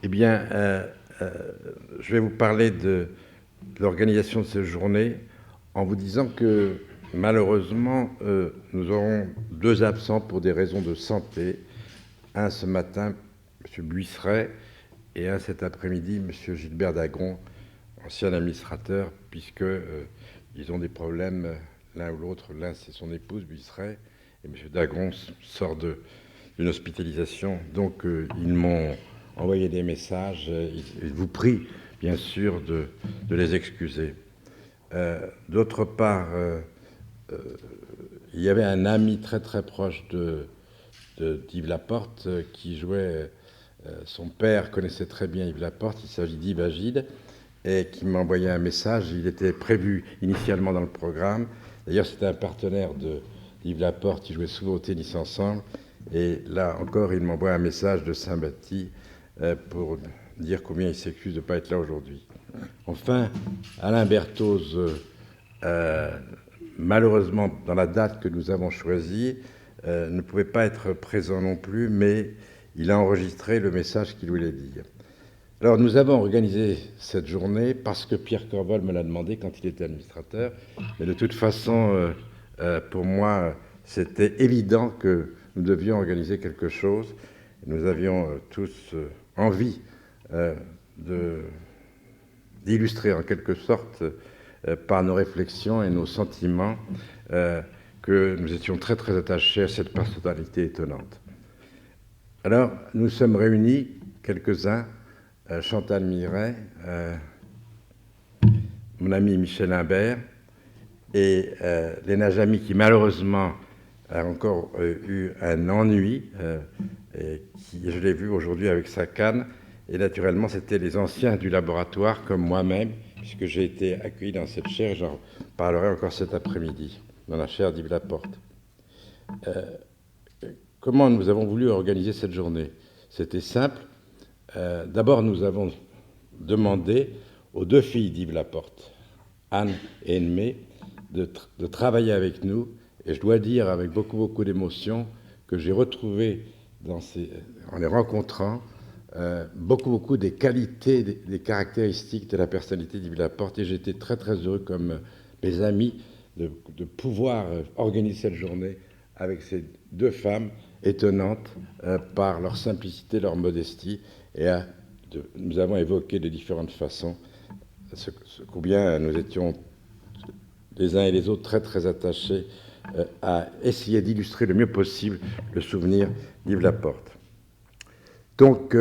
Eh bien, je vais vous parler de l'organisation de cette journée en vous disant que malheureusement, nous aurons deux absents pour des raisons de santé. Un ce matin, M. Buisseret, et un cet après-midi, M. Gilbert Dagron, ancien administrateur, puisqu'ils ont des problèmes l'un ou l'autre. L'un, c'est son épouse, Buisseret, et M. Dagron sort d'une hospitalisation. Donc, ils m'ont envoyé des messages. Ils vous prient, bien sûr, de les excuser. D'autre part, il y avait un ami très très proche d'Yves Laporte qui jouait. Son père connaissait très bien Yves Laporte. Il s'agit d'Yves Agide, et qui m'a envoyé un message. Il était prévu initialement dans le programme. D'ailleurs, c'était un partenaire d'Yves Laporte. Ils jouaient souvent au tennis ensemble. Et là encore, il m'envoie un message de sympathie pour dire combien il s'excuse de ne pas être là aujourd'hui. Enfin, Alain Berthoz, malheureusement, dans la date que nous avons choisie, ne pouvait pas être présent non plus, mais il a enregistré le message qu'il voulait dire. Alors, nous avons organisé cette journée parce que Pierre Corvol me l'a demandé quand il était administrateur. Mais de toute façon, pour moi, c'était évident que nous devions organiser quelque chose. Nous avions tous envie d'illustrer en quelque sorte par nos réflexions et nos sentiments que nous étions très très attachés à cette personnalité étonnante. Alors, nous sommes réunis, quelques-uns, Chantal Miret, mon ami Michel Imbert et Léna Jamy, qui malheureusement a encore eu un ennui, et qui, je l'ai vu aujourd'hui avec sa canne, et naturellement c'était les anciens du laboratoire comme moi-même, puisque j'ai été accueilli dans cette chaire, et j'en parlerai encore cet après-midi, dans la chaire d'Yves Laporte. Comment nous avons voulu organiser cette journée? C'était simple. D'abord, nous avons demandé aux deux filles d'Yves Laporte, Anne et Aimée, de travailler avec nous. Et je dois dire avec beaucoup d'émotion que j'ai retrouvé en les rencontrant beaucoup des qualités, des caractéristiques de la personnalité d'Yves Laporte. Et j'étais très très heureux, comme mes amis, de pouvoir organiser cette journée avec ces deux femmes étonnantes par leur simplicité, leur modestie. Et nous avons évoqué de différentes façons combien nous étions les uns et les autres très très attachés à essayer d'illustrer le mieux possible le souvenir d'Yves Laporte. Donc,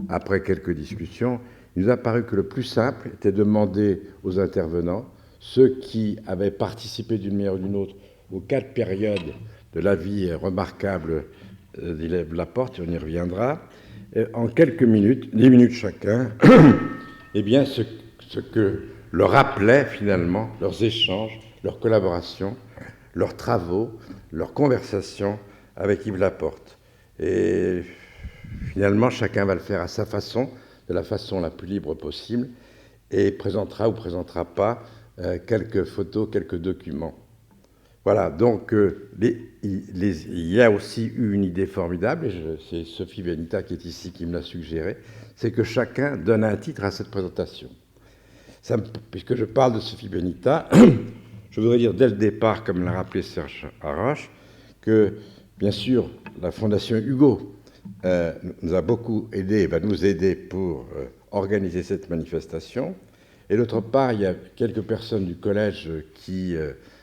après quelques discussions, il nous a paru que le plus simple était de demander aux intervenants, ceux qui avaient participé d'une manière ou d'une autre aux 4 périodes de la vie remarquable d'Yves Laporte, on y reviendra, en quelques minutes, 10 minutes chacun, eh bien, ce que leur appelait finalement leurs échanges, leurs collaborations, leurs travaux, leurs conversations avec Yves Laporte. Et finalement, chacun va le faire à sa façon, de la façon la plus libre possible, et présentera ou présentera pas quelques photos, quelques documents. Voilà, donc il y a aussi eu une idée formidable, et c'est Sophie Benita qui est ici qui me l'a suggéré, c'est que chacun donne un titre à cette présentation. Puisque je parle de Sophie Benita, je voudrais dire dès le départ, comme l'a rappelé Serge Haroche, que bien sûr la Fondation Hugo nous a beaucoup aidé, va nous aider pour organiser cette manifestation. Et d'autre part, il y a quelques personnes du collège qui,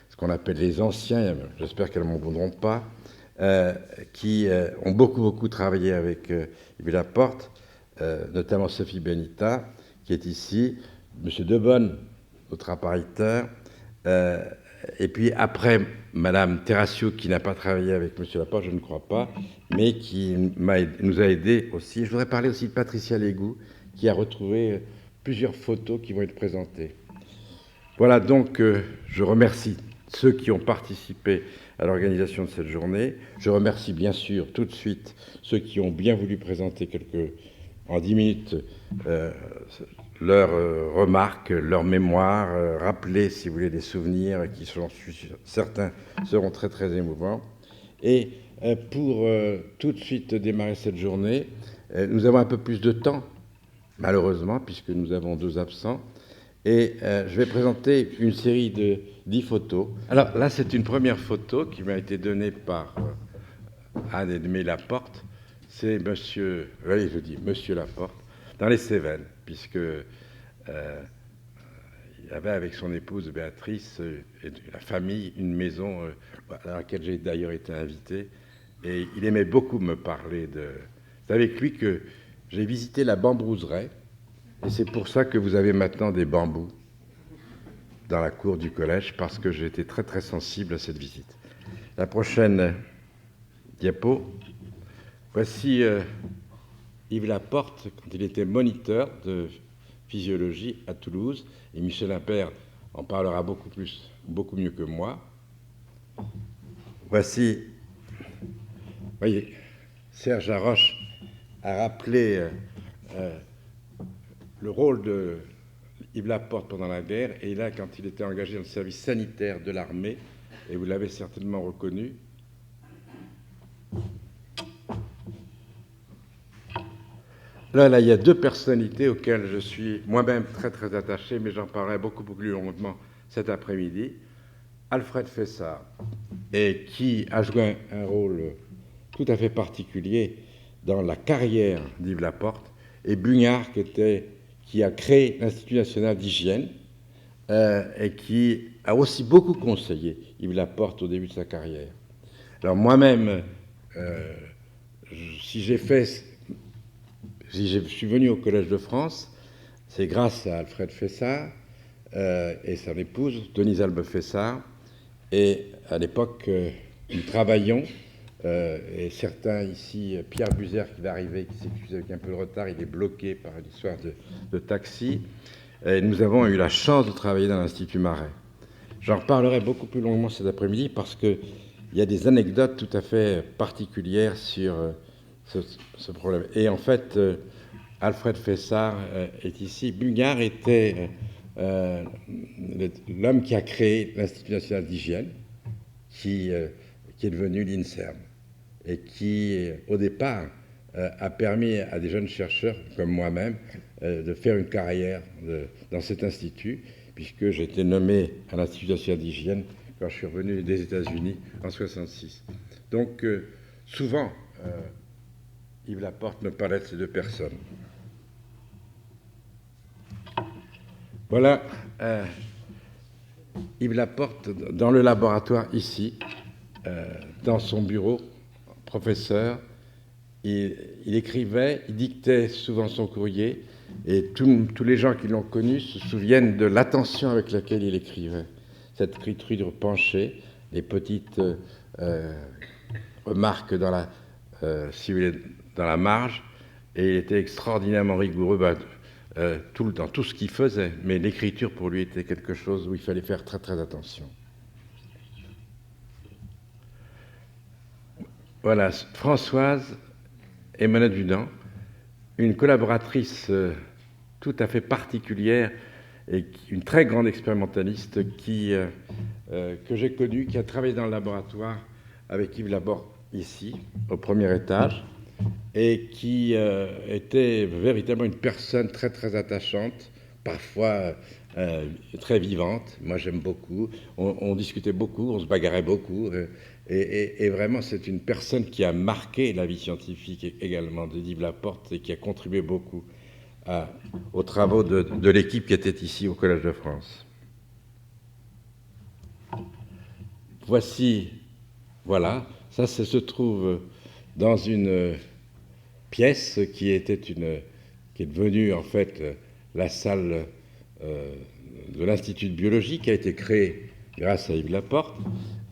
ce qu'on appelle les anciens, j'espère qu'elles ne m'en voudront pas, qui ont beaucoup travaillé avec Yves Laporte, notamment Sophie Benita, qui est ici, M. Debonne, notre appariteur, et puis après, Mme Terrassio, qui n'a pas travaillé avec M. Laporte, je ne crois pas, mais qui nous a aidés aussi. Je voudrais parler aussi de Patricia Légou, qui a retrouvé plusieurs photos qui vont être présentées. Voilà, donc je remercie ceux qui ont participé à l'organisation de cette journée. Je remercie bien sûr tout de suite ceux qui ont bien voulu présenter en 10 minutes leurs remarques, leurs mémoires, rappeler, si vous voulez, des souvenirs qui, certains, seront très très émouvants. Et pour tout de suite démarrer cette journée, nous avons un peu plus de temps malheureusement, puisque nous avons 2 absents. Et je vais présenter une série de 10 photos. Alors là, c'est une première photo qui m'a été donnée par Anne-Aimée Laporte. C'est monsieur, oui, je dis monsieur Laporte, dans les Cévennes, puisque il avait avec son épouse Béatrice et la famille une maison à laquelle j'ai d'ailleurs été invité. Et il aimait beaucoup me parler de... C'est avec lui que j'ai visité la bambouseraie. Et c'est pour ça que vous avez maintenant des bambous dans la cour du collège, parce que j'ai été très très sensible à cette visite. La prochaine diapo. Voici Yves Laporte quand il était moniteur de physiologie à Toulouse. Et Michel Imbert en parlera beaucoup mieux que moi. Voici, voyez, Serge Haroche a rappelé le rôle de Yves Laporte pendant la guerre, et là, quand il était engagé dans le service sanitaire de l'armée, et vous l'avez certainement reconnu. Là, il y a 2 personnalités auxquelles je suis moi-même très très attaché, mais j'en parlerai beaucoup plus longuement cet après-midi. Alfred Fessard, et qui a joué un rôle tout à fait particulier dans la carrière d'Yves Laporte, et Bugnard, qui a créé l'Institut national d'hygiène et qui a aussi beaucoup conseillé Yves Laporte au début de sa carrière. Alors moi-même, si je suis venu au Collège de France, c'est grâce à Alfred Fessard et son épouse, Denise Albe Fessard. Et à l'époque, nous travaillions, et certains ici, Pierre Buzer qui va arriver, qui s'excuse avec un peu de retard, il est bloqué par une histoire de taxi. Et nous avons eu la chance de travailler dans l'Institut Marais. J'en reparlerai beaucoup plus longuement cet après-midi parce qu'il y a des anecdotes tout à fait particulières sur ce problème. Et en fait, Alfred Fessard est ici. Bugnard était l'homme qui a créé l'Institut national d'hygiène, qui est devenu l'INSERM, et qui, au départ, a permis à des jeunes chercheurs comme moi-même de faire une carrière dans cet institut, puisque j'ai été nommé à l'Institut national d'hygiène quand je suis revenu des États-Unis en 1966. Donc, souvent, Yves Laporte me parlait de ces 2 personnes. Voilà Yves Laporte dans le laboratoire ici, dans son bureau, professeur. Il écrivait, il dictait souvent son courrier, et tous les gens qui l'ont connu se souviennent de l'attention avec laquelle il écrivait. Cette écriture penchée, les petites remarques dans la marge, et il était extraordinairement rigoureux dans tout ce qu'il faisait, mais l'écriture pour lui était quelque chose où il fallait faire très très attention. Voilà, Françoise Emmanuelle Dunant, une collaboratrice tout à fait particulière et une très grande expérimentaliste que j'ai connue, qui a travaillé dans le laboratoire avec Yves Laporte ici, au premier étage, et qui était véritablement une personne très très attachante, parfois très vivante. Moi j'aime beaucoup, on discutait beaucoup, on se bagarrait beaucoup, et vraiment c'est une personne qui a marqué la vie scientifique également de Yves Laporte et qui a contribué beaucoup aux travaux de l'équipe qui était ici au Collège de France. Voici, voilà, ça se trouve dans une pièce qui est devenue en fait la salle de l'Institut de biologie, qui a été créée grâce à Yves Laporte.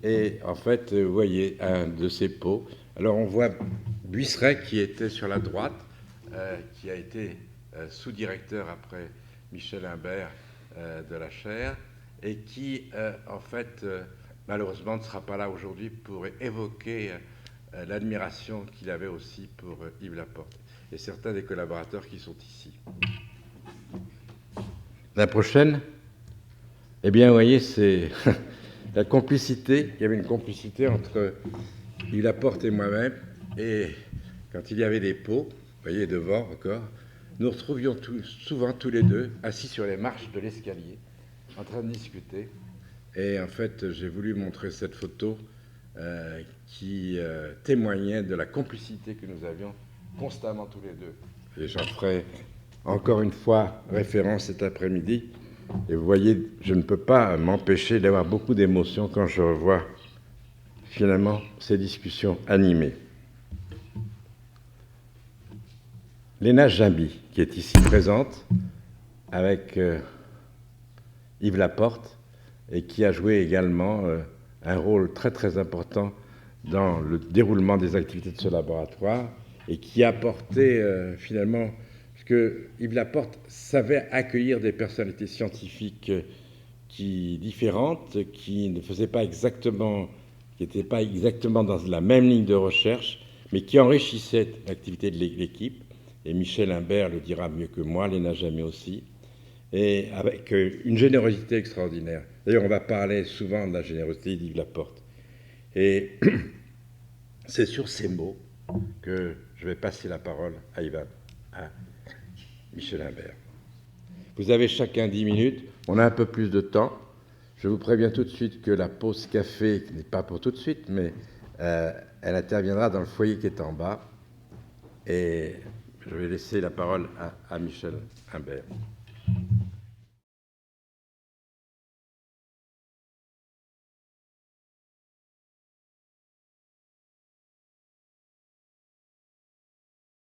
Et en fait, vous voyez un de ces pots. Alors on voit Buisseret qui était sur la droite, qui a été sous-directeur après Michel Imbert de la chaire, et qui en fait malheureusement ne sera pas là aujourd'hui pour évoquer l'admiration qu'il avait aussi pour Yves Laporte et certains des collaborateurs qui sont ici. La prochaine, eh bien, vous voyez, c'est la complicité. Il y avait une complicité entre Yves Laporte et moi-même, et quand il y avait des pots, vous voyez, devant encore, nous retrouvions souvent tous les deux assis sur les marches de l'escalier, en train de discuter. Et en fait, j'ai voulu montrer cette photo qui témoignait de la complicité que nous avions constamment tous les deux. Et j'en ferai encore une fois référence cet après-midi. Et vous voyez, je ne peux pas m'empêcher d'avoir beaucoup d'émotions quand je revois finalement ces discussions animées. Léna Jambi, qui est ici présente, avec Yves Laporte, et qui a joué également un rôle très très important dans le déroulement des activités de ce laboratoire, et qui a apporté finalement, parce que Yves Laporte savait accueillir des personnalités scientifiques différentes, qui ne faisaient pas exactement, qui n'étaient pas exactement dans la même ligne de recherche, mais qui enrichissaient l'activité de l'équipe. Et Michel Imbert le dira mieux que moi, Léna Jambi aussi, et avec une générosité extraordinaire. D'ailleurs, on va parler souvent de la générosité d'Yves Laporte. Et c'est sur ces mots que je vais passer la parole à Michel Imbert. Vous avez chacun 10 minutes, on a un peu plus de temps. Je vous préviens tout de suite que la pause café n'est pas pour tout de suite, mais elle interviendra dans le foyer qui est en bas. Et je vais laisser la parole à Michel Imbert.